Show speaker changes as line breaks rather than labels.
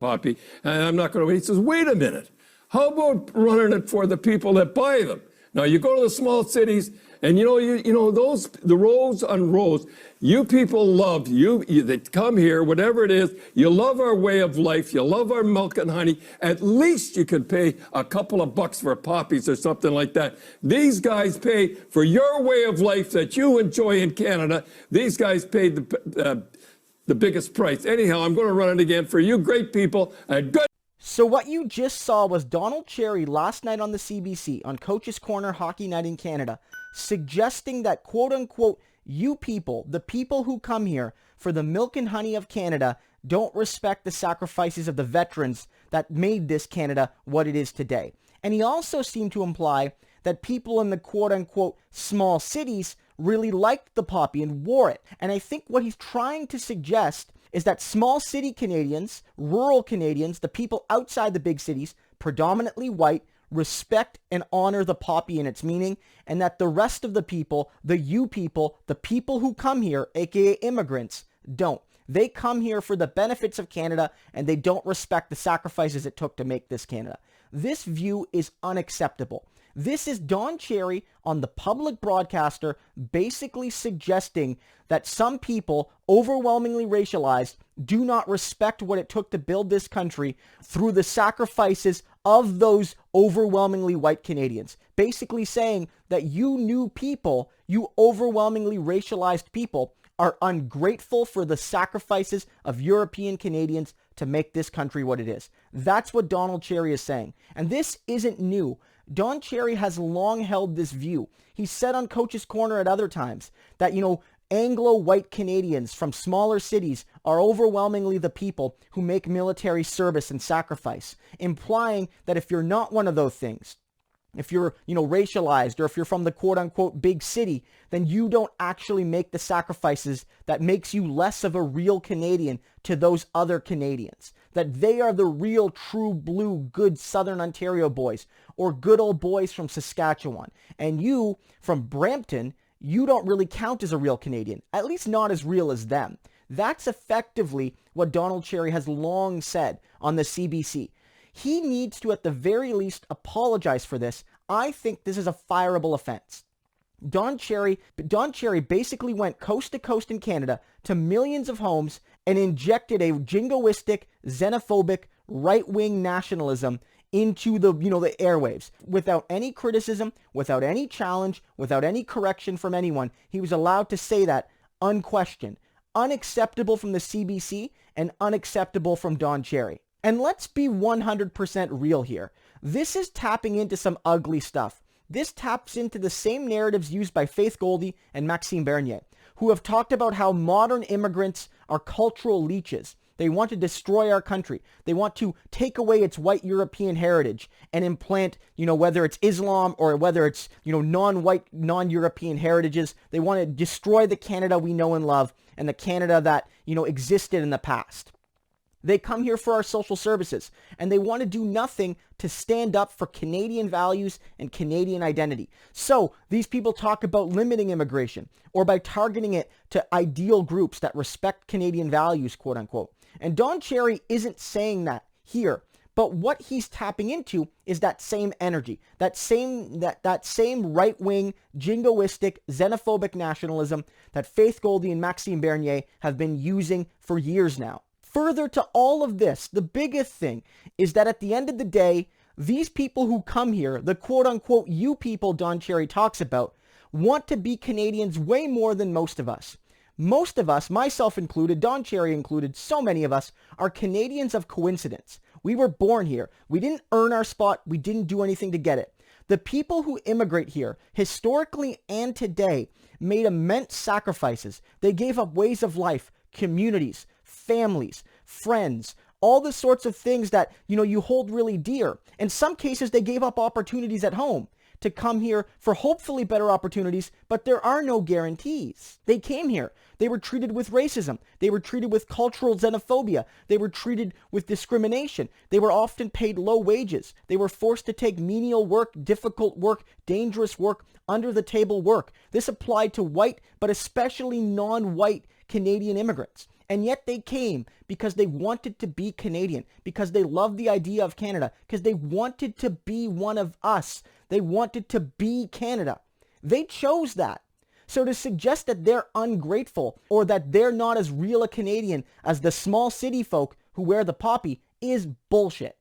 poppy, and I'm not going to. He says, wait a minute. How about running it for the people that buy them? Now you go to the small cities, and you know those the rows on rows. You people love you that come here, whatever it is. You love our way of life. You love our milk and honey. At least you could pay a couple of bucks for poppies or something like that. These guys pay for your way of life that you enjoy in Canada. These guys paid the biggest price. Anyhow, I'm going to run it again for you great people and good.
So what you just saw was Donald Cherry last night on the CBC on Coach's Corner Hockey Night in Canada suggesting that quote-unquote you people, the people who come here for the milk and honey of Canada, don't respect the sacrifices of the veterans that made this Canada what it is today. And he also seemed to imply that people in the quote-unquote small cities really liked the poppy and wore it. And I think what he's trying to suggest is that small city Canadians, rural Canadians, the people outside the big cities, predominantly white, respect and honor the poppy and its meaning, and that the rest of the people, the you people, the people who come here, aka immigrants, don't. They come here for the benefits of Canada, and they don't respect the sacrifices it took to make this Canada. This view is unacceptable. This is Don Cherry on the public broadcaster basically suggesting that some people, overwhelmingly racialized, do not respect what it took to build this country through the sacrifices of those overwhelmingly white Canadians. Basically saying that you new people, you overwhelmingly racialized people, are ungrateful for the sacrifices of European Canadians to make this country what it is. That's what Donald Cherry is saying. And this isn't new. Don Cherry has long held this view. He said on Coach's Corner at other times that, Anglo-white Canadians from smaller cities are overwhelmingly the people who make military service and sacrifice, implying that if you're not one of those things, if you're, racialized, or if you're from the quote-unquote big city, then you don't actually make the sacrifices that makes you less of a real Canadian to those other Canadians. That they are the real, true, blue, good Southern Ontario boys, or good old boys from Saskatchewan. And you, from Brampton, you don't really count as a real Canadian, at least not as real as them. That's effectively what Donald Cherry has long said on the CBC. He needs to, at the very least, apologize for this. I think this is a fireable offense. Don Cherry basically went coast to coast in Canada to millions of homes and injected a jingoistic, xenophobic, right-wing nationalism into the airwaves without any criticism, without any challenge, without any correction from anyone. He was allowed to say that unquestioned. Unacceptable from the CBC and unacceptable from Don Cherry. And let's be 100% real here. This is tapping into some ugly stuff. This taps into the same narratives used by Faith Goldy and Maxime Bernier, who have talked about how modern immigrants are cultural leeches. They want to destroy our country. They want to take away its white European heritage and implant, whether it's Islam or whether it's, non-white, non-European heritages. They want to destroy the Canada we know and love and the Canada that, existed in the past. They come here for our social services, and they want to do nothing to stand up for Canadian values and Canadian identity. So these people talk about limiting immigration or by targeting it to ideal groups that respect Canadian values, quote unquote. And Don Cherry isn't saying that here, but what he's tapping into is that same energy, that same right-wing, jingoistic, xenophobic nationalism that Faith Goldy and Maxime Bernier have been using for years now. Further to all of this, the biggest thing is that at the end of the day, these people who come here, the quote-unquote you people Don Cherry talks about, want to be Canadians way more than most of us. Most of us, myself included, Don Cherry included, so many of us, are Canadians of coincidence. We were born here. We didn't earn our spot. We didn't do anything to get it. The people who immigrate here, historically and today, made immense sacrifices. They gave up ways of life, communities, families, friends, all the sorts of things that, you hold really dear. In some cases, they gave up opportunities at home to come here for hopefully better opportunities, but there are no guarantees. They came here. They were treated with racism. They were treated with cultural xenophobia. They were treated with discrimination. They were often paid low wages. They were forced to take menial work, difficult work, dangerous work, under-the-table work. This applied to white, but especially non-white Canadian immigrants. And yet they came because they wanted to be Canadian, because they love the idea of Canada, because they wanted to be one of us. They wanted to be Canada. They chose that. So to suggest that they're ungrateful or that they're not as real a Canadian as the small city folk who wear the poppy is bullshit.